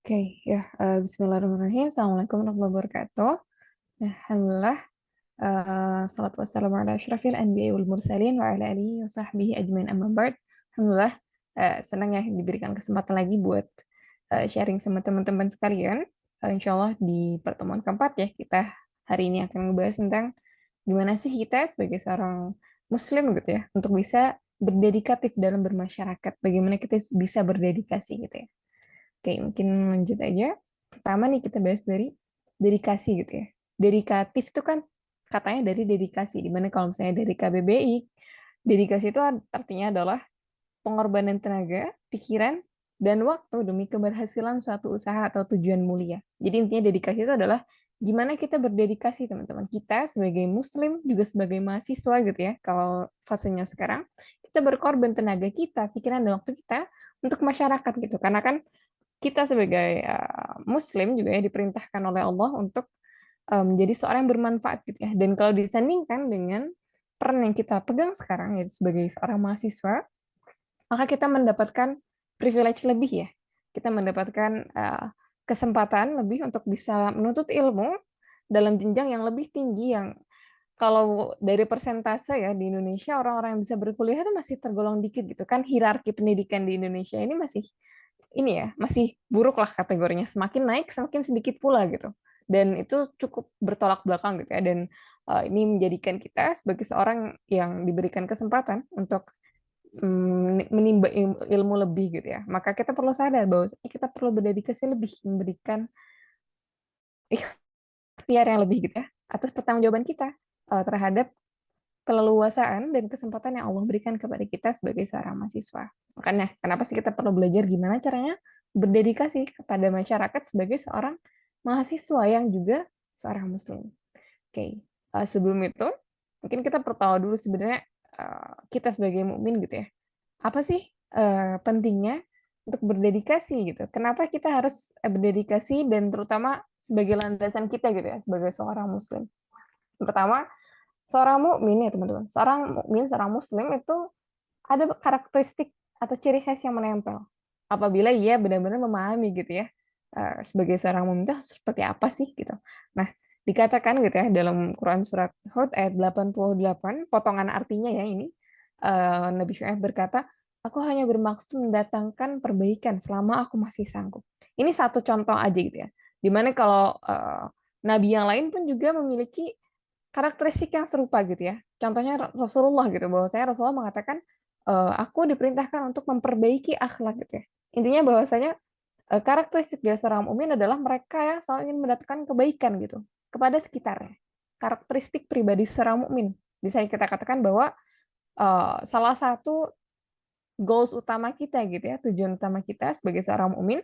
Oke, ya, bismillahirrahmanirrahim. Assalamualaikum warahmatullahi wabarakatuh. Nah, alhamdulillah, salatu wassalamu ala asyrafil anbiya'i wal mursalin wa ala alihi wa sahbihi ajmain amma ba'd. Alhamdulillah, senang ya diberikan kesempatan lagi buat sharing sama teman-teman sekalian. Insya Allah di pertemuan keempat ya, kita hari ini akan membahas tentang gimana sih kita sebagai seorang muslim gitu ya, untuk bisa berdedikatif dalam bermasyarakat. Bagaimana kita bisa berdedikasi gitu ya. Oke, mungkin lanjut aja. Pertama nih kita bahas dari dedikasi gitu ya. Dedikatif itu kan katanya dari dedikasi, dimana kalau misalnya dari KBBI, dedikasi itu artinya adalah pengorbanan tenaga, pikiran, dan waktu demi keberhasilan suatu usaha atau tujuan mulia. Jadi intinya dedikasi itu adalah gimana kita berdedikasi teman-teman. Kita sebagai muslim, juga sebagai mahasiswa gitu ya, kalau fasenya sekarang, kita berkorban tenaga kita, pikiran, dan waktu kita untuk masyarakat gitu. Karena kan kita sebagai Muslim juga ya diperintahkan oleh Allah untuk menjadi seorang yang bermanfaat gitu ya. Dan kalau disandingkan dengan peran yang kita pegang sekarang yaitu sebagai seorang mahasiswa, maka kita mendapatkan privilege lebih ya. Kita mendapatkan kesempatan lebih untuk bisa menuntut ilmu dalam jenjang yang lebih tinggi yang kalau dari persentase ya di Indonesia orang-orang yang bisa berkuliah itu masih tergolong dikit gitu kan, hierarki pendidikan di Indonesia ini masih ini ya, masih buruk lah kategorinya. Semakin naik, semakin sedikit pula gitu. Dan itu cukup bertolak belakang gitu ya. Dan ini menjadikan kita sebagai seorang yang diberikan kesempatan untuk menimba ilmu lebih gitu ya. Maka kita perlu sadar bahwa kita perlu berdedikasi lebih, memberikan ikhtiar yang lebih gitu ya, atas pertanggungjawaban kita terhadap keleluasaan dan kesempatan yang Allah berikan kepada kita sebagai seorang mahasiswa. Makanya, kenapa sih kita perlu belajar gimana caranya berdedikasi kepada masyarakat sebagai seorang mahasiswa yang juga seorang muslim. Oke, sebelum itu, mungkin kita perlu tahu dulu sebenarnya kita sebagai mukmin gitu ya. Apa sih pentingnya untuk berdedikasi gitu? Kenapa kita harus berdedikasi dan terutama sebagai landasan kita gitu ya, sebagai seorang muslim? Pertama, seorang mukmin ya teman-teman, seorang mukmin, seorang muslim itu ada karakteristik atau ciri khas yang menempel. Apabila ia benar-benar memahami gitu ya, sebagai seorang mukmin itu seperti apa sih gitu. Nah, dikatakan gitu ya dalam Quran surat Hud ayat 88, potongan artinya ya ini, Nabi Syuaib berkata, aku hanya bermaksud mendatangkan perbaikan selama aku masih sanggup. Ini satu contoh aja gitu ya. Dimana kalau nabi yang lain pun juga memiliki karakteristik yang serupa gitu ya. Contohnya Rasulullah gitu, bahwa saya Rasulullah mengatakan aku diperintahkan untuk memperbaiki akhlak gitu ya. Intinya bahwasanya karakteristik dari seorang mukmin adalah mereka yang selalu ingin mendatangkan kebaikan gitu kepada sekitarnya. Karakteristik pribadi seorang mukmin. Bisa kita katakan bahwa salah satu goals utama kita gitu ya, tujuan utama kita sebagai seorang mukmin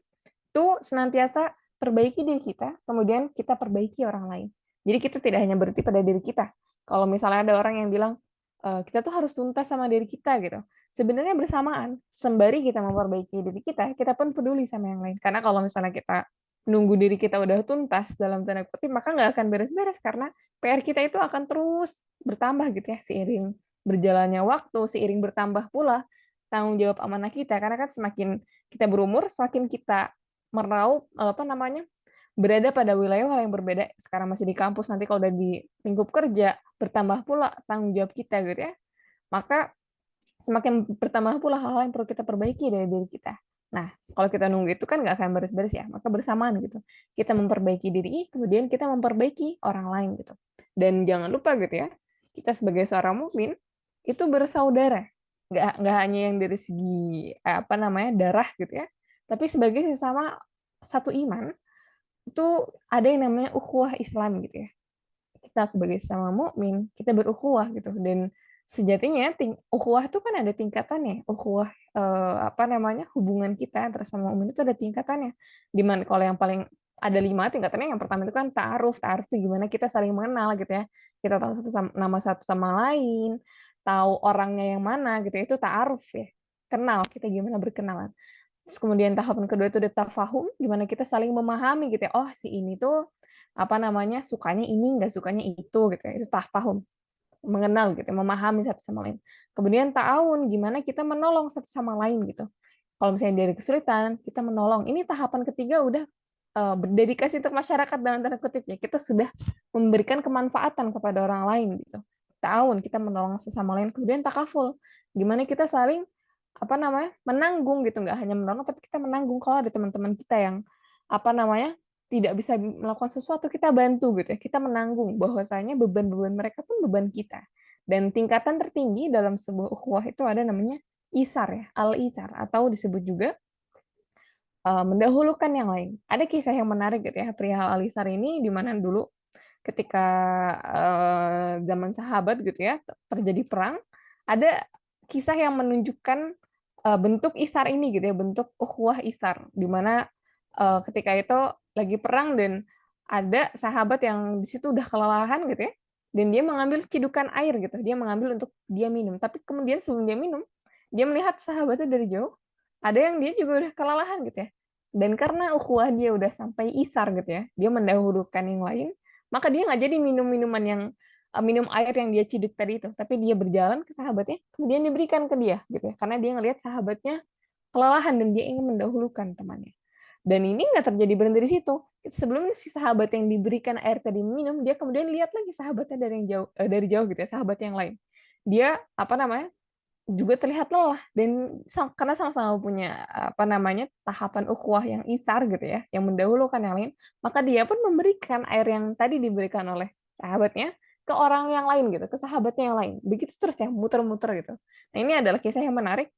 itu senantiasa perbaiki diri kita, kemudian kita perbaiki orang lain. Jadi kita tidak hanya berhenti pada diri kita. Kalau misalnya ada orang yang bilang kita tuh harus tuntas sama diri kita gitu. Sebenarnya bersamaan, sembari kita memperbaiki diri kita, kita pun peduli sama yang lain. Karena kalau misalnya kita nunggu diri kita udah tuntas dalam tanda kutip, maka nggak akan beres-beres karena PR kita itu akan terus bertambah gitu ya seiring berjalannya waktu, seiring bertambah pula tanggung jawab amanah kita. Karena kan semakin kita berumur, semakin kita meraup apa namanya berada pada wilayah hal yang berbeda. Sekarang masih di kampus, nanti kalau udah di lingkup kerja bertambah pula tanggung jawab kita gitu ya. Maka semakin bertambah pula hal-hal yang perlu kita perbaiki dari diri kita. Nah, kalau kita nunggu itu kan nggak akan beres-beres ya. Maka bersamaan gitu. Kita memperbaiki diri, kemudian kita memperbaiki orang lain gitu. Dan jangan lupa gitu ya, kita sebagai seorang mukmin itu bersaudara. Nggak hanya yang dari segi apa namanya darah gitu ya, tapi sebagai sesama satu iman itu ada yang namanya ukhuwah Islam gitu ya. Kita sebagai sesama mukmin kita berukhuwah gitu, dan sejatinya ukhuwah itu kan ada tingkatannya. Ukhuwah apa namanya hubungan kita antara sama mukmin itu ada tingkatannya. Dimana kalau yang paling ada 5 tingkatannya, yang pertama itu kan ta'aruf. Ta'aruf itu gimana kita saling mengenal gitu ya. Kita tahu nama satu sama lain, tahu orangnya yang mana gitu. Itu ta'aruf ya. Kenal, kita gimana berkenalan. Terus kemudian tahapan kedua itu udah tafahum, gimana kita saling memahami gitu ya. Oh, si ini tuh apa namanya sukanya ini, nggak sukanya itu gitu ya. Itu tafahum, mengenal gitu, memahami satu sama lain. Kemudian ta'awun, gimana kita menolong satu sama lain gitu. Kalau misalnya dari kesulitan, kita menolong. Ini tahapan ketiga udah berdedikasi untuk masyarakat dalam tanda kutip ya. Kita sudah memberikan kemanfaatan kepada orang lain gitu. Ta'awun, kita menolong sesama lain. Kemudian takaful, gimana kita saling apa namanya menanggung gitu, nggak hanya menolong tapi kita menanggung kalau ada teman-teman kita yang apa namanya tidak bisa melakukan sesuatu, kita bantu gitu ya, kita menanggung bahwasanya beban-beban mereka pun beban kita. Dan tingkatan tertinggi dalam sebuah ukhuwah itu ada namanya isar ya, al-isar, atau disebut juga mendahulukan yang lain. Ada kisah yang menarik gitu ya, perihal al-isar ini, di mana dulu ketika zaman sahabat gitu ya, terjadi perang, ada kisah yang menunjukkan bentuk isar ini gitu ya, bentuk ukhuwah isar, di mana ketika itu lagi perang dan ada sahabat yang di situ udah kelelahan gitu ya, dan dia mengambil cidukan air gitu, dia mengambil untuk dia minum, tapi kemudian sebelum dia minum, dia melihat sahabatnya dari jauh, ada yang dia juga udah kelelahan gitu ya, dan karena ukhuwah dia udah sampai isar gitu ya, dia mendahulukan yang lain, maka dia nggak jadi minum minuman yang minum air yang dia ciduk tadi itu, tapi dia berjalan ke sahabatnya, kemudian diberikan ke dia gitu ya, karena dia ngelihat sahabatnya kelelahan dan dia ingin mendahulukan temannya. Dan ini nggak terjadi berhenti di situ. Sebelum si sahabat yang diberikan air tadi minum, dia kemudian lihat lagi sahabatnya dari yang jauh, dari jauh gitu ya, sahabat yang lain. Dia apa namanya juga terlihat lelah dan karena sama-sama punya apa namanya tahapan ukhuwah yang isar gitu ya, yang mendahulukan yang lain, maka dia pun memberikan air yang tadi diberikan oleh sahabatnya ke orang yang lain gitu, ke sahabatnya yang lain. Begitu terus ya, muter-muter gitu. Nah, ini adalah kisah yang menarik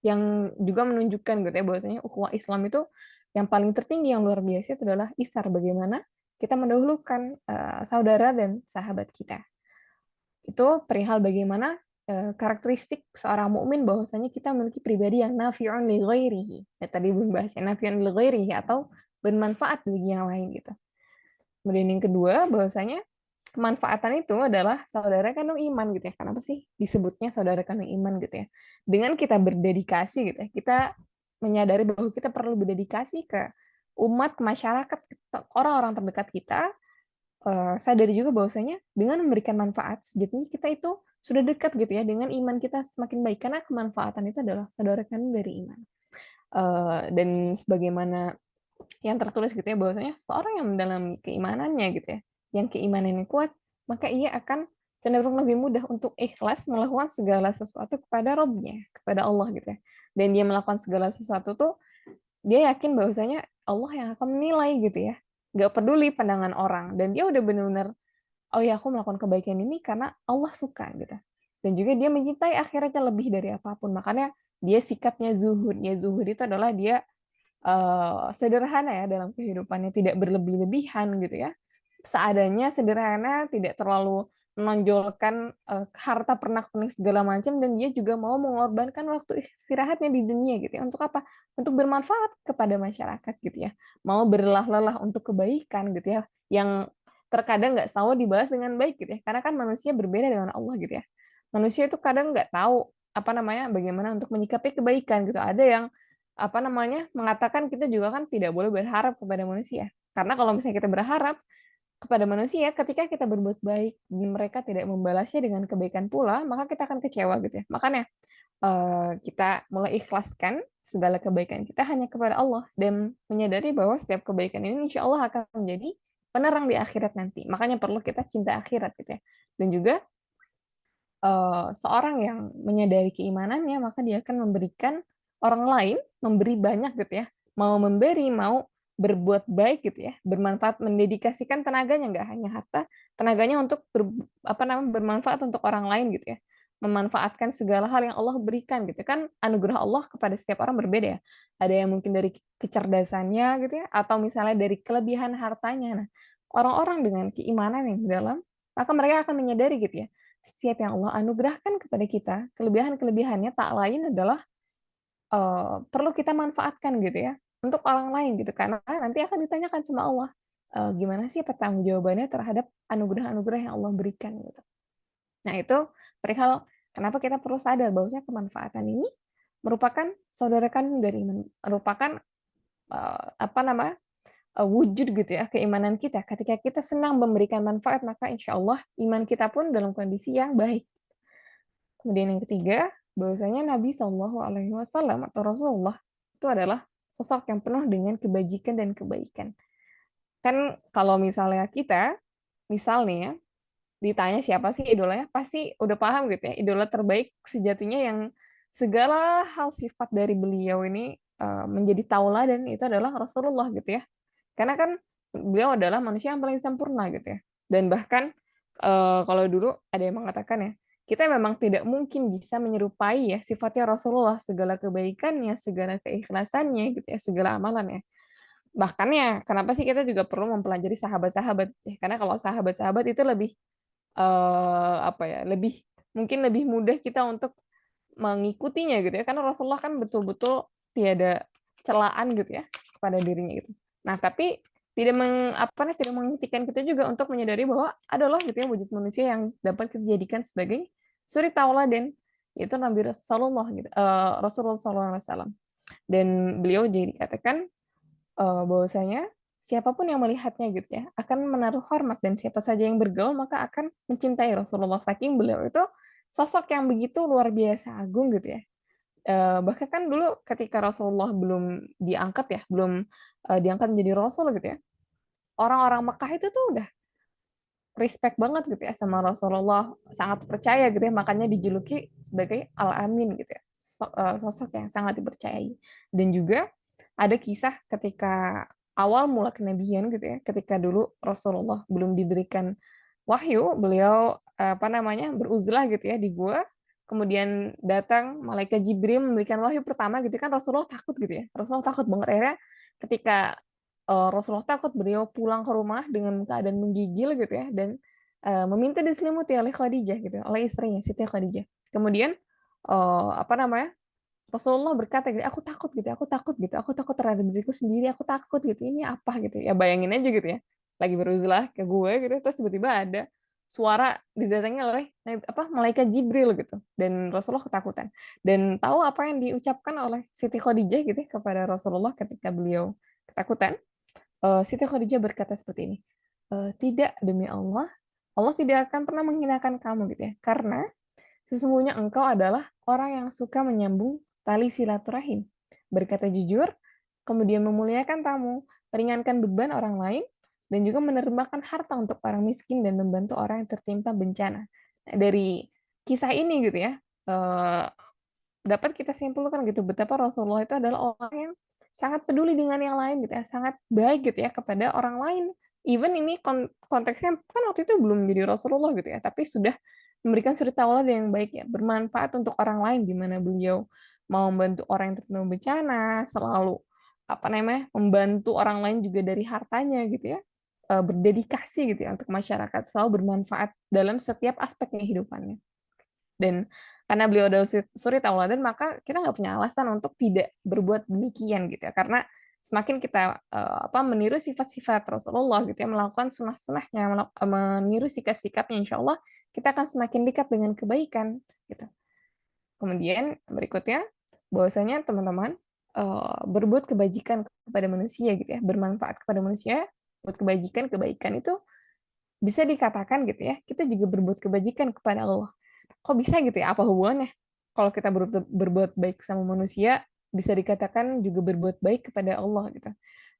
yang juga menunjukkan gitu ya bahwasanya ukhuwah Islam itu yang paling tertinggi, yang luar biasa itu adalah isar, bagaimana kita mendahulukan saudara dan sahabat kita. Itu perihal bagaimana karakteristik seorang mukmin bahwasanya kita memiliki pribadi yang nafi'un li ghairihi. Ya, tadi belum bahas ya, nafi'un li ghairihi atau bermanfaat bagi yang lain gitu. Kemudian yang kedua, bahwasanya kemanfaatan itu adalah saudara kandung iman gitu ya. Kenapa sih disebutnya saudara kandung iman gitu ya? Dengan kita berdedikasi gitu ya, kita menyadari bahwa kita perlu berdedikasi ke umat, masyarakat, orang-orang terdekat kita, sadari juga bahwasanya dengan memberikan manfaat, sejatinya kita itu sudah dekat gitu ya, dengan iman kita semakin baik, karena kemanfaatan itu adalah saudara kandung dari iman. Dan sebagaimana yang tertulis gitu ya, bahwasanya seorang yang mendalami keimanannya gitu ya, yang keimanannya kuat, maka ia akan cenderung lebih mudah untuk ikhlas melakukan segala sesuatu kepada Rabb-nya, kepada Allah gitu ya. Dan dia melakukan segala sesuatu tuh, dia yakin bahwasanya Allah yang akan menilai gitu ya. Nggak peduli pandangan orang. Dan dia udah benar-benar, oh ya aku melakukan kebaikan ini karena Allah suka gitu. Dan juga dia mencintai akhiratnya lebih dari apapun. Makanya dia sikapnya zuhud. Ya zuhud itu adalah dia sederhana ya dalam kehidupannya, tidak berlebih-lebihan gitu ya, seadanya, sederhana, tidak terlalu menonjolkan harta pernak-pernik segala macam, dan dia juga mau mengorbankan waktu istirahatnya di dunia gitu ya, untuk apa? Untuk bermanfaat kepada masyarakat gitu ya, mau berlelah-lelah untuk kebaikan gitu ya, yang terkadang nggak selalu dibahas dengan baik gitu ya, karena kan manusia berbeda dengan Allah gitu ya, manusia itu kadang nggak tahu apa namanya bagaimana untuk menyikapi kebaikan gitu. Ada yang apa namanya mengatakan kita juga kan tidak boleh berharap kepada manusia, karena kalau misalnya kita berharap kepada manusia, ketika kita berbuat baik dan mereka tidak membalasnya dengan kebaikan pula, maka kita akan kecewa gitu ya. Makanya kita mulai ikhlaskan segala kebaikan kita hanya kepada Allah dan menyadari bahwa setiap kebaikan ini insya Allah akan menjadi penerang di akhirat nanti. Makanya perlu kita cinta akhirat gitu ya. Dan juga seorang yang menyadari keimanannya, maka dia akan memberikan orang lain, memberi banyak gitu ya. Mau memberi, mau berbuat baik gitu ya, bermanfaat, mendedikasikan tenaganya, nggak hanya harta, tenaganya untuk apa namanya bermanfaat untuk orang lain gitu ya, memanfaatkan segala hal yang Allah berikan gitu kan. Anugerah Allah kepada setiap orang berbeda ya, ada yang mungkin dari kecerdasannya gitu ya, atau misalnya dari kelebihan hartanya. Nah, orang-orang dengan keimanan yang dalam, maka mereka akan menyadari gitu ya, setiap yang Allah anugerahkan kepada kita, kelebihan-kelebihannya tak lain adalah perlu kita manfaatkan gitu ya untuk orang lain gitu, karena nanti akan ditanyakan sama Allah gimana sih pertanggungjawabannya terhadap anugerah-anugerah yang Allah berikan gitu. Nah, itu perihal kenapa kita perlu sadar bahwa kemanfaatan ini merupakan saudara kandung dari iman, merupakan apa namanya wujud gitu ya keimanan kita. Ketika kita senang memberikan manfaat, maka insya Allah iman kita pun dalam kondisi yang baik. Kemudian yang ketiga, bahwasanya Nabi Shallallahu Alaihi Wasallam atau Rasulullah itu adalah sosok yang penuh dengan kebajikan dan kebaikan. Kan kalau misalnya kita, misal nih ya, ditanya siapa sih idolanya, pasti udah paham gitu ya, idola terbaik sejatinya yang segala hal sifat dari beliau ini menjadi tauladan itu adalah Rasulullah gitu ya. Karena kan beliau adalah manusia yang paling sempurna gitu ya. Dan bahkan kalau dulu ada yang mengatakan ya, kita memang tidak mungkin bisa menyerupai ya sifatnya Rasulullah, segala kebaikannya, segala keikhlasannya gitu ya, segala amalannya. Bahkan ya, kenapa sih kita juga perlu mempelajari sahabat-sahabat? Ya, karena kalau sahabat-sahabat itu lebih apa ya, lebih mungkin lebih mudah kita untuk mengikutinya gitu ya, karena Rasulullah kan betul-betul tiada celaan gitu ya pada dirinya itu. Nah, tapi tidak menghentikan kita juga untuk menyadari bahwa adalah gitu ya wujud manusia yang dapat kita jadikan sebagai suri tauladan, yaitu Nabi Rasulullah gitu, Rasulullah SAW. Dan beliau jadi dikatakan bahwasanya siapapun yang melihatnya gitu ya akan menaruh hormat, dan siapa saja yang bergaul maka akan mencintai Rasulullah, saking beliau itu sosok yang begitu luar biasa agung gitu ya. Bahkan kan dulu ketika Rasulullah belum diangkat ya, belum diangkat menjadi Rasul gitu ya, orang-orang Mekah itu tuh udah respect banget gitu ya sama Rasulullah, sangat percaya gitu ya, makanya dijuluki sebagai Al-Amin gitu ya, sosok yang sangat dipercayai. Dan juga ada kisah ketika awal mula kenabian gitu ya, ketika dulu Rasulullah belum diberikan wahyu, beliau apa namanya beruzlah gitu ya di gua, kemudian datang malaikat Jibril memberikan wahyu pertama gitu kan, Rasulullah takut gitu ya, Rasulullah takut banget. Akhirnya ketika Rasulullah takut, beliau pulang ke rumah dengan keadaan menggigil gitu ya, dan meminta diselimuti oleh Khadijah gitu, oleh istrinya Siti Khadijah. Kemudian apa namanya, Rasulullah berkata gitu, aku takut gitu, aku takut gitu, aku takut terhadap diriku sendiri, aku takut gitu, ini apa gitu ya, bayangin aja gitu ya, lagi beruzlah ke gue gitu, terus tiba-tiba ada suara didatangi oleh apa malaikat Jibril gitu, dan Rasulullah ketakutan. Dan tahu apa yang diucapkan oleh Siti Khadijah gitu ya, kepada Rasulullah ketika beliau ketakutan? Siti Khadijah berkata seperti ini, tidak, demi Allah, Allah tidak akan pernah menghinakan kamu gitu ya, karena sesungguhnya engkau adalah orang yang suka menyambung tali silaturahim, berkata jujur, kemudian memuliakan tamu, meringankan beban orang lain, dan juga menerjemahkan harta untuk orang miskin dan membantu orang yang tertimpa bencana. Nah, dari kisah ini gitu ya, eh, dapat kita simpulkan gitu betapa Rasulullah itu adalah orang yang sangat peduli dengan yang lain gitu ya, sangat baik gitu ya kepada orang lain. Even ini konteksnya kan waktu itu belum jadi Rasulullah gitu ya, tapi sudah memberikan suri tauladan yang baik ya, bermanfaat untuk orang lain, di mana beliau mau membantu orang yang terkena bencana, selalu apa namanya membantu orang lain juga dari hartanya gitu ya, berdedikasi gitu ya untuk masyarakat, selalu bermanfaat dalam setiap aspek kehidupannya. Dan karena beliau adalah suri tauladan, maka kita nggak punya alasan untuk tidak berbuat demikian gitu ya. Karena semakin kita apa meniru sifat-sifat Rasulullah gitu ya, melakukan sunnah-sunnahnya, meniru sikap-sikapnya, insya Allah kita akan semakin dekat dengan kebaikan gitu. Kemudian berikutnya, bahwasanya teman-teman berbuat kebajikan kepada manusia gitu ya, bermanfaat kepada manusia, buat kebajikan, kebaikan itu bisa dikatakan gitu ya, kita juga berbuat kebajikan kepada Allah. Kok bisa gitu ya? Apa hubungannya? Kalau kita berbuat baik sama manusia, bisa dikatakan juga berbuat baik kepada Allah gitu.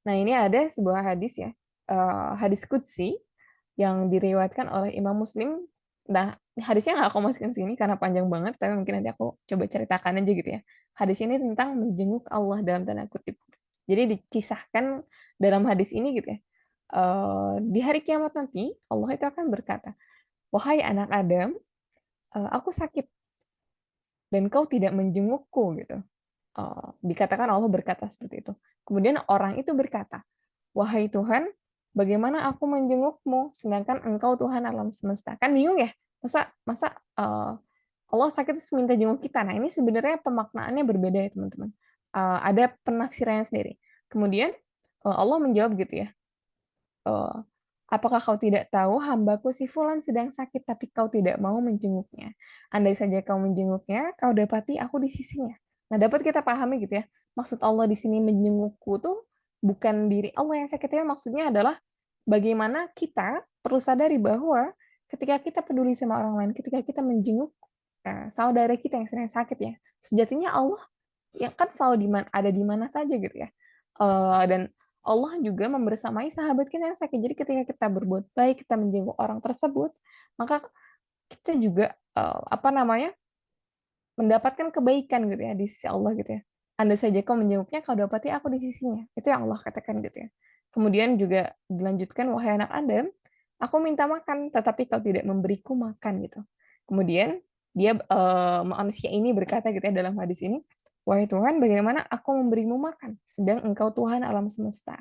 Nah, ini ada sebuah hadis ya, hadis qudsi yang diriwayatkan oleh Imam Muslim. Nah, hadisnya nggak aku masukin sini karena panjang banget, tapi mungkin nanti aku coba ceritakan aja gitu ya. Hadis ini tentang menjenguk Allah dalam tanda kutip. Jadi dikisahkan dalam hadis ini gitu ya, di hari kiamat nanti Allah itu akan berkata, wahai anak Adam, aku sakit dan kau tidak menjengukku gitu. Dikatakan Allah berkata seperti itu. Kemudian orang itu berkata, wahai Tuhan, bagaimana aku menjengukmu sedangkan engkau Tuhan alam semesta? Kan bingung ya, masa masa Allah sakit terus minta jenguk kita. Nah, ini sebenarnya pemaknaannya berbeda ya teman-teman. Ada penafsirannya sendiri. Kemudian Allah menjawab gitu ya, Eh, apakah kau tidak tahu hambaku si Fulan sedang sakit tapi kau tidak mau menjenguknya? Andai saja kau menjenguknya, kau dapati aku di sisinya. Nah, dapat kita pahami gitu ya. Maksud Allah di sini menjengukku tuh bukan diri Allah yang sakit, ya maksudnya adalah bagaimana kita perlu sadari bahwa ketika kita peduli sama orang lain, ketika kita menjenguk saudara kita yang sedang sakit ya. Sejatinya Allah yang kan selalu ada di mana saja gitu ya. Dan Allah juga membersamai sahabat kita yang sakit. Jadi ketika kita berbuat baik, kita menjenguk orang tersebut, maka kita juga apa namanya mendapatkan kebaikan gitu ya di sisi Allah gitu ya. Andai saja kau menjenguknya, kau dapati aku di sisinya. Itu yang Allah katakan gitu ya. Kemudian juga dilanjutkan, wahai anak Adam, aku minta makan, tetapi kau tidak memberiku makan gitu. Kemudian dia manusia ini berkata gitu ya dalam hadis ini, wahai Tuhan, bagaimana aku memberimu makan, sedang Engkau Tuhan alam semesta.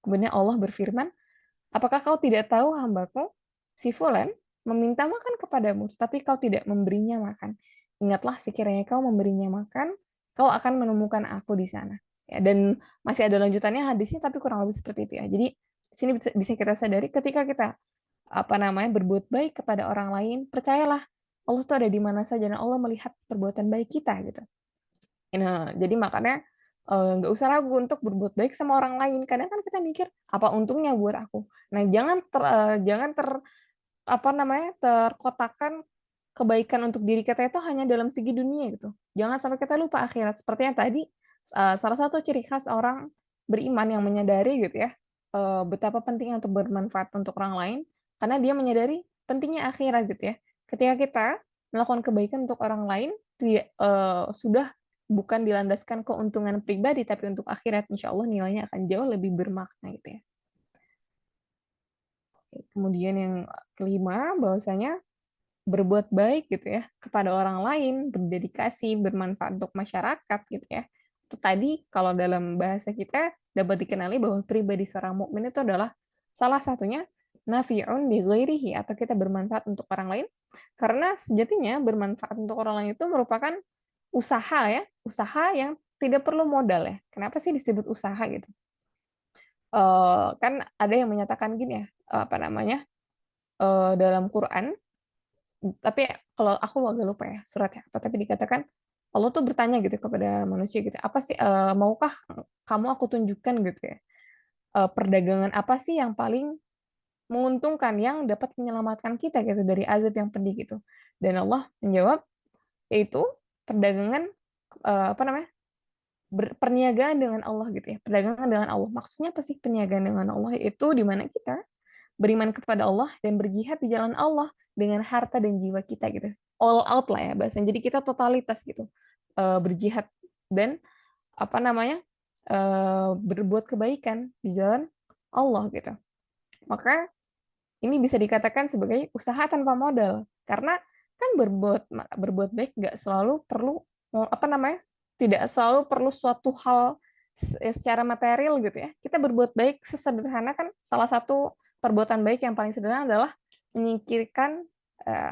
Kemudian Allah berfirman, apakah kau tidak tahu hambaku, si Fulan, meminta makan kepadamu, tetapi kau tidak memberinya makan. Ingatlah sekiranya kau memberinya makan, kau akan menemukan aku di sana. Ya, dan masih ada lanjutannya hadisnya, tapi kurang lebih seperti itu ya. Jadi sini bisa kita sadari ketika kita apa namanya berbuat baik kepada orang lain, percayalah Allah tuh ada di mana saja dan Allah melihat perbuatan baik kita gitu. Nah, jadi makanya nggak usah ragu untuk berbuat baik sama orang lain. Kadang kan kita mikir apa untungnya buat aku. Nah, jangan ter apa namanya terkotakkan kebaikan untuk diri kita itu hanya dalam segi dunia gitu. Jangan sampai kita lupa akhirat. Seperti yang tadi salah satu ciri khas orang beriman yang menyadari gitu ya betapa pentingnya untuk bermanfaat untuk orang lain karena dia menyadari pentingnya akhirat gitu ya. Ketika kita melakukan kebaikan untuk orang lain tidak sudah bukan dilandaskan keuntungan pribadi tapi untuk akhirat, insya Allah nilainya akan jauh lebih bermakna gitu ya. Kemudian yang kelima bahwasanya berbuat baik gitu ya kepada orang lain, berdedikasi, bermanfaat untuk masyarakat gitu ya. Itu tadi kalau dalam bahasa kita dapat dikenali bahwa pribadi seorang mukmin itu adalah salah satunya nafi'un bi ghairihi atau kita bermanfaat untuk orang lain karena sejatinya bermanfaat untuk orang lain itu merupakan usaha ya, usaha yang tidak perlu modal ya. Kenapa sih disebut usaha gitu? Kan ada yang menyatakan gini ya, apa namanya? Dalam Quran tapi kalau aku agak lupa ya suratnya apa tapi dikatakan Allah tuh bertanya gitu kepada manusia gitu apa sih maukah kamu aku tunjukkan gitu ya perdagangan apa sih yang paling menguntungkan yang dapat menyelamatkan kita gitu dari azab yang pedih gitu dan Allah menjawab yaitu perdagangan apa namanya perniagaan dengan Allah gitu ya perdagangan dengan Allah maksudnya apa sih perniagaan dengan Allah itu di mana kita beriman kepada Allah dan berjihad di jalan Allah dengan harta dan jiwa kita gitu. All out lah ya bahasanya. Jadi kita totalitas gitu. Berjihad dan apa namanya? Berbuat kebaikan di jalan Allah gitu. Maka ini bisa dikatakan sebagai usaha tanpa modal. Karena kan berbuat baik nggak selalu perlu apa namanya? Tidak selalu perlu suatu hal secara material gitu ya. Kita berbuat baik sesederhana kan salah satu perbuatan baik yang paling sederhana adalah menyingkirkan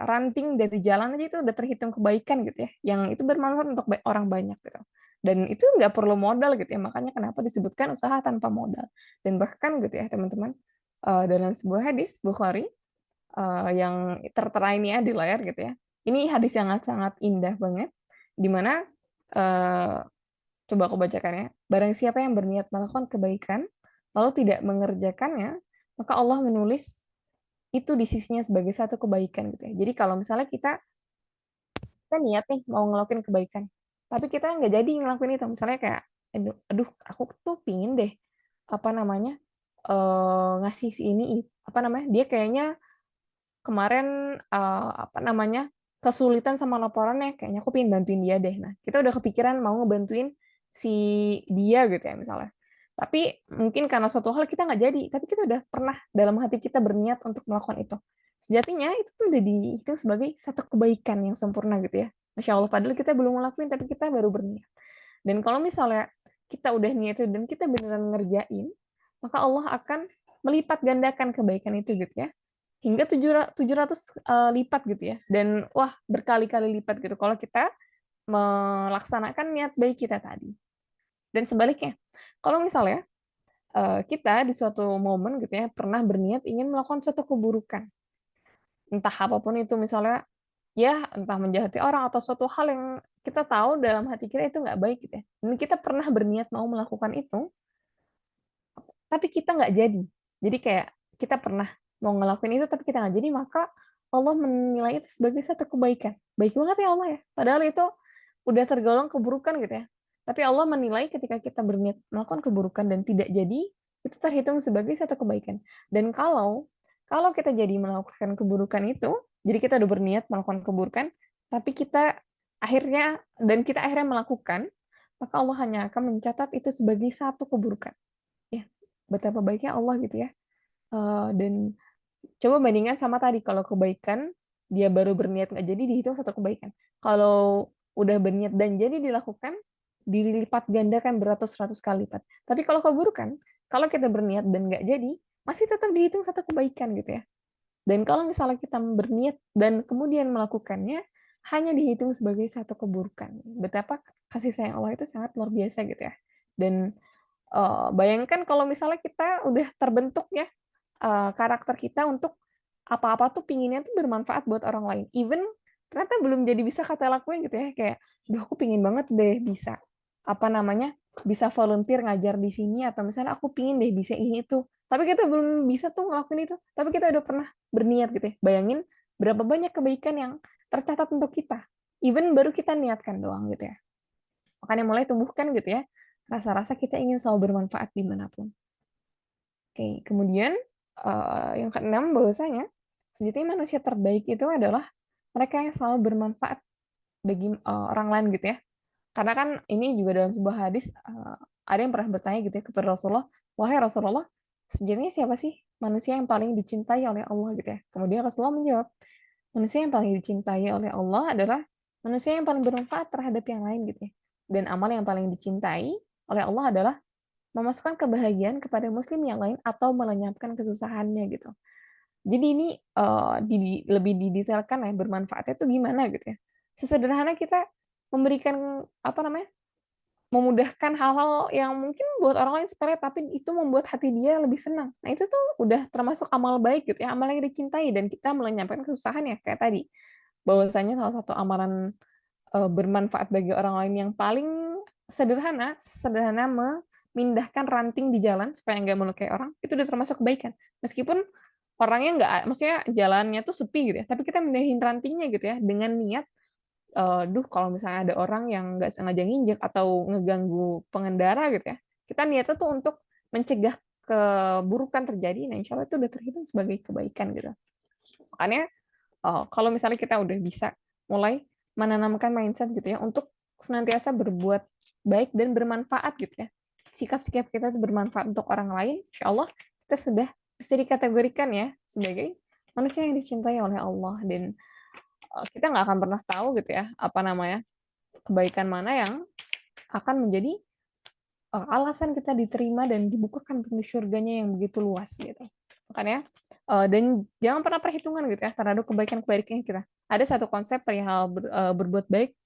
ranting dari jalan aja itu udah terhitung kebaikan gitu ya. Yang itu bermanfaat untuk orang banyak gitu. Dan itu nggak perlu modal gitu ya. Makanya kenapa disebutkan usaha tanpa modal. Dan bahkan gitu ya teman-teman dalam sebuah hadis Bukhari yang tertera ini ya di layar gitu ya. Ini hadis yang sangat indah banget, di mana coba aku bacakan ya. Barang siapa yang berniat melakukan kebaikan, lalu tidak mengerjakannya, maka Allah menulis itu di sisinya sebagai satu kebaikan gitu ya. Jadi kalau misalnya kita niat nih mau ngelakuin kebaikan, tapi kita nggak jadi ngelakuin itu, misalnya kayak, aduh, aku tuh pingin deh apa namanya ngasih si ini apa namanya dia kayaknya kemarin apa namanya kesulitan sama laporannya kayaknya aku pengen bantuin dia deh nah kita udah kepikiran mau ngebantuin si dia gitu ya misalnya tapi mungkin karena suatu hal kita nggak jadi tapi kita udah pernah dalam hati kita berniat untuk melakukan itu sejatinya itu tuh udah dihitung sebagai satu kebaikan yang sempurna gitu ya Masya Allah padahal kita belum ngelakuin tapi kita baru berniat dan kalau misalnya kita udah niat itu dan kita beneran ngerjain maka Allah akan melipat gandakan kebaikan itu gitu ya hingga 700 lipat gitu ya. Dan wah, berkali-kali lipat gitu kalau kita melaksanakan niat baik kita tadi. Dan sebaliknya, kalau misalnya kita di suatu momen gitu ya pernah berniat ingin melakukan suatu keburukan, entah apapun itu misalnya ya entah menjahati orang atau suatu hal yang kita tahu dalam hati kita itu nggak baik gitu ya. Dan kita pernah berniat mau melakukan itu, tapi kita nggak jadi. Jadi kayak kita pernah mau ngelakuin itu tapi kita nggak jadi, maka Allah menilai itu sebagai satu kebaikan. Baik banget ya Allah ya. Padahal itu udah tergolong keburukan gitu ya. Tapi Allah menilai ketika kita berniat melakukan keburukan dan tidak jadi, itu terhitung sebagai satu kebaikan. Dan kalau kita jadi melakukan keburukan itu, jadi kita udah berniat melakukan keburukan, tapi kita akhirnya melakukan, maka Allah hanya akan mencatat itu sebagai satu keburukan. Ya, betapa baiknya Allah gitu ya. Dan coba bandingkan sama tadi, kalau kebaikan dia baru berniat nggak jadi dihitung satu kebaikan. Kalau udah berniat dan jadi dilakukan, dilipat gandakan beratus-ratus kali lipat. Tapi kalau keburukan, kalau kita berniat dan nggak jadi, masih tetap dihitung satu kebaikan gitu ya. Dan kalau misalnya kita berniat dan kemudian melakukannya, hanya dihitung sebagai satu keburukan. Betapa kasih sayang Allah itu sangat luar biasa gitu ya. Dan bayangkan kalau misalnya kita udah terbentuk ya karakter kita untuk apa-apa tuh pinginnya tuh bermanfaat buat orang lain. Even ternyata belum jadi bisa kata lakuin gitu ya, kayak, duh aku pingin banget deh bisa apa namanya bisa volunteer ngajar di sini, atau misalnya aku pingin deh bisa ini itu. Tapi kita belum bisa tuh ngelakuin itu. Tapi kita udah pernah berniat gitu ya. Bayangin berapa banyak kebaikan yang tercatat untuk kita. Even baru kita niatkan doang gitu ya. Makanya mulai tumbuhkan gitu ya rasa-rasa kita ingin selalu bermanfaat dimanapun. Oke, kemudian yang keenam bahwasanya sejatinya manusia terbaik itu adalah mereka yang selalu bermanfaat bagi orang lain gitu ya. Karena kan ini juga dalam sebuah hadis ada yang pernah bertanya gitu ya kepada Rasulullah, wahai Rasulullah, sejatinya siapa sih manusia yang paling dicintai oleh Allah gitu ya. Kemudian Rasulullah menjawab, manusia yang paling dicintai oleh Allah adalah manusia yang paling bermanfaat terhadap yang lain gitu ya. Dan amal yang paling dicintai oleh Allah adalah memasukkan kebahagiaan kepada muslim yang lain atau melenyapkan kesusahannya gitu. Jadi ini lebih didetailkan ya bermanfaatnya itu gimana gitu ya. Sesederhana kita memberikan apa namanya? Memudahkan hal-hal yang mungkin buat orang lain sepele tapi itu membuat hati dia lebih senang. Nah, itu tuh udah termasuk amal baik gitu ya, amal yang dicintai dan kita melenyapkan kesusahan ya kayak tadi. Bahwasanya salah satu amalan bermanfaat bagi orang lain yang paling sederhana memindahkan ranting di jalan supaya nggak melukai orang, itu udah termasuk kebaikan. Meskipun orangnya nggak, maksudnya jalannya tuh sepi gitu ya, tapi kita mindahin rantingnya gitu ya, dengan niat, kalau misalnya ada orang yang nggak sengaja nginjek atau ngeganggu pengendara gitu ya, kita niatnya tuh untuk mencegah keburukan terjadi, nah insya Allah itu udah terhitung sebagai kebaikan gitu. Makanya kalau misalnya kita udah bisa mulai menanamkan mindset gitu ya untuk senantiasa berbuat baik dan bermanfaat gitu ya. Sikap-sikap kita itu bermanfaat untuk orang lain, insya Allah kita sudah bisa dikategorikan ya sebagai manusia yang dicintai oleh Allah, dan kita nggak akan pernah tahu gitu ya apa namanya kebaikan mana yang akan menjadi alasan kita diterima dan dibukakan pintu surganya yang begitu luas gitu. Makanya dan jangan pernah perhitungan gitu ya terhadap kebaikan-kebaikan kita. Ada satu konsep perihal berbuat baik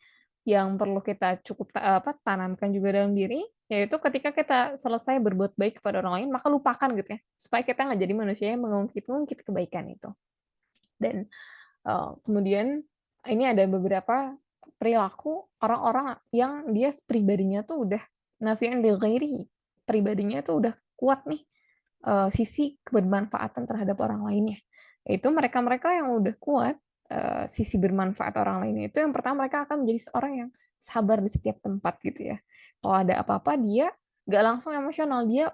yang perlu kita cukup tanamkan juga dalam diri, yaitu ketika kita selesai berbuat baik kepada orang lain, maka lupakan gitu ya, supaya kita nggak jadi manusia yang mengungkit-ungkit kebaikan itu. Dan kemudian ini ada beberapa perilaku orang-orang yang dia pribadinya tuh udah nafi'an lil ghairi, pribadinya tuh udah kuat nih sisi kebermanfaatan terhadap orang lainnya. Yaitu mereka-mereka yang udah kuat sisi bermanfaat orang lainnya itu, yang pertama mereka akan menjadi seorang yang sabar di setiap tempat gitu ya. Kalau ada apa-apa dia nggak langsung emosional, dia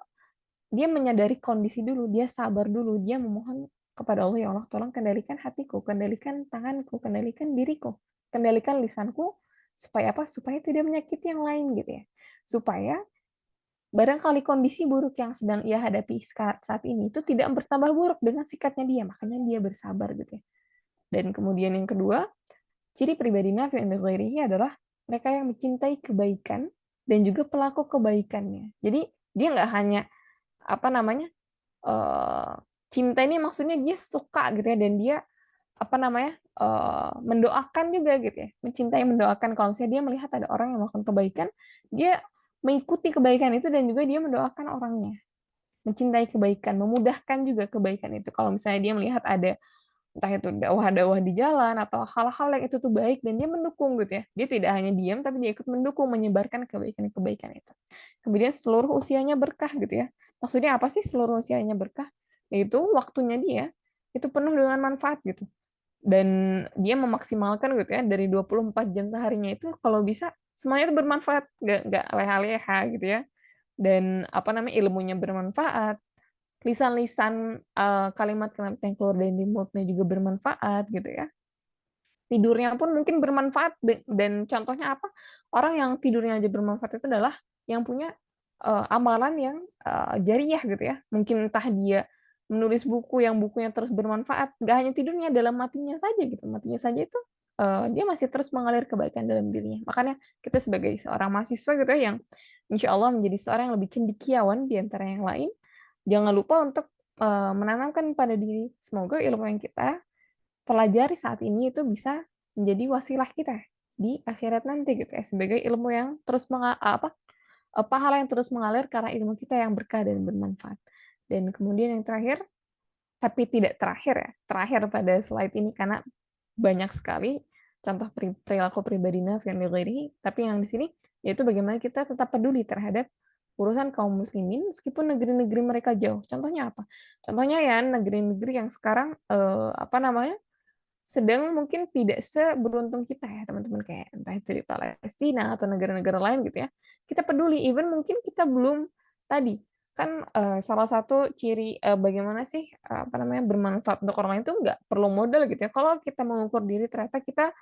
dia menyadari kondisi dulu, dia sabar dulu, dia memohon kepada Allah, ya Allah tolong kendalikan hatiku, kendalikan tanganku, kendalikan diriku, kendalikan lisanku, supaya apa? Supaya tidak menyakiti yang lain gitu ya. Supaya barangkali kondisi buruk yang sedang ia hadapi saat ini itu tidak bertambah buruk dengan sikapnya dia, makanya dia bersabar gitu ya. Dan kemudian yang kedua, ciri pribadi nafi' inda ghairihi adalah mereka yang mencintai kebaikan dan juga pelaku kebaikannya. Jadi dia nggak hanya apa namanya cinta ini maksudnya dia suka gitu ya, dan dia apa namanya mendoakan juga gitu ya, mencintai mendoakan. Kalau misalnya dia melihat ada orang yang melakukan kebaikan, dia mengikuti kebaikan itu dan juga dia mendoakan orangnya, mencintai kebaikan, memudahkan juga kebaikan itu. Kalau misalnya dia melihat ada entah itu dakwah-dakwah di jalan atau hal-hal yang itu tuh baik, dan dia mendukung gitu ya, dia tidak hanya diam tapi dia ikut mendukung, menyebarkan kebaikan-kebaikan itu. Kemudian seluruh usianya berkah gitu ya. Maksudnya apa sih seluruh usianya berkah? Yaitu waktunya dia itu penuh dengan manfaat gitu. dan dia memaksimalkan gitu ya dari 24 jam seharinya itu kalau bisa semuanya itu bermanfaat, nggak leha-leha gitu ya. Dan apa namanya, ilmunya bermanfaat, lisan-lisan kalimat-kalimat yang keluar dari mulutnya juga bermanfaat gitu ya. Tidurnya pun mungkin bermanfaat, dan contohnya apa? Orang yang tidurnya aja bermanfaat itu adalah yang punya amalan yang jariyah gitu ya. Mungkin entah dia menulis buku yang bukunya terus bermanfaat, nggak hanya tidurnya, dalam matinya saja gitu. Matinya saja itu dia masih terus mengalir kebaikan dalam dirinya. Makanya kita sebagai seorang mahasiswa gitu ya, yang insya Allah menjadi seorang yang lebih cendekiawan di antara yang lain, jangan lupa untuk menanamkan pada diri, semoga ilmu yang kita pelajari saat ini itu bisa menjadi wasilah kita di akhirat nanti gitu ya, sebagai ilmu yang terus pahala yang terus mengalir karena ilmu kita yang berkah dan bermanfaat. Dan kemudian yang terakhir, tapi tidak terakhir ya, terakhir pada slide ini karena banyak sekali contoh perilaku pribadi nafi yang lighairihi, tapi yang di sini yaitu bagaimana kita tetap peduli terhadap urusan kaum muslimin meskipun negeri-negeri mereka jauh. Contohnya apa? Contohnya ya negeri-negeri yang sekarang apa namanya, sedang mungkin tidak seberuntung kita ya teman-teman, kayak entah itu di Palestina atau negara-negara lain gitu ya. Kita peduli, even mungkin kita belum tadi kan salah satu ciri bagaimana sih apa namanya bermanfaat untuk orang lain itu nggak perlu modal gitu ya. Kalau kita mengukur diri ternyata kita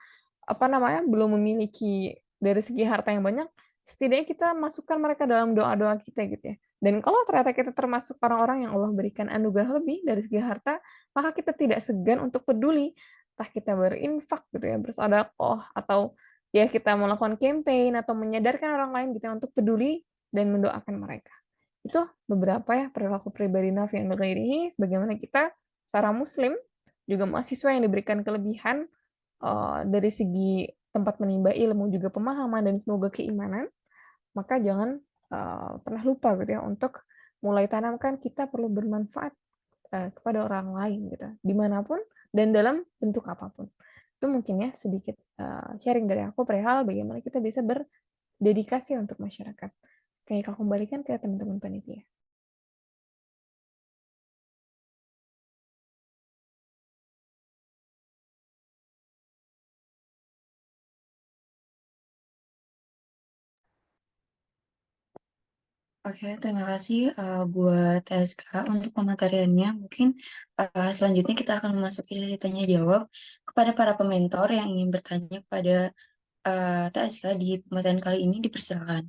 apa namanya belum memiliki dari segi harta yang banyak, setidaknya kita masukkan mereka dalam doa-doa kita gitu ya. Dan kalau ternyata kita termasuk orang-orang yang Allah berikan anugerah lebih dari segi harta, maka kita tidak segan untuk peduli, entah kita berinfak gitu ya, bersedekah, atau ya kita melakukan campaign atau menyadarkan orang lain gitu ya untuk peduli dan mendoakan mereka. Itu beberapa ya perilaku pribadi nafi yang ini, sebagaimana kita seorang muslim juga mahasiswa yang diberikan kelebihan dari segi tempat menimba ilmu, juga pemahaman, dan semoga keimanan, maka jangan pernah lupa gitu ya untuk mulai tanamkan kita perlu bermanfaat kepada orang lain gitu, dimanapun dan dalam bentuk apapun. Itu mungkin ya sedikit sharing dari aku perihal bagaimana kita bisa berdedikasi untuk masyarakat. Kayak aku kembalikan ke teman-teman panitia. Oke, terima kasih buat TSK untuk pemateriannya. Mungkin selanjutnya kita akan memasuki sesi tanya jawab kepada para pementor yang ingin bertanya kepada TSK di pematerian kali ini, dipersilakan.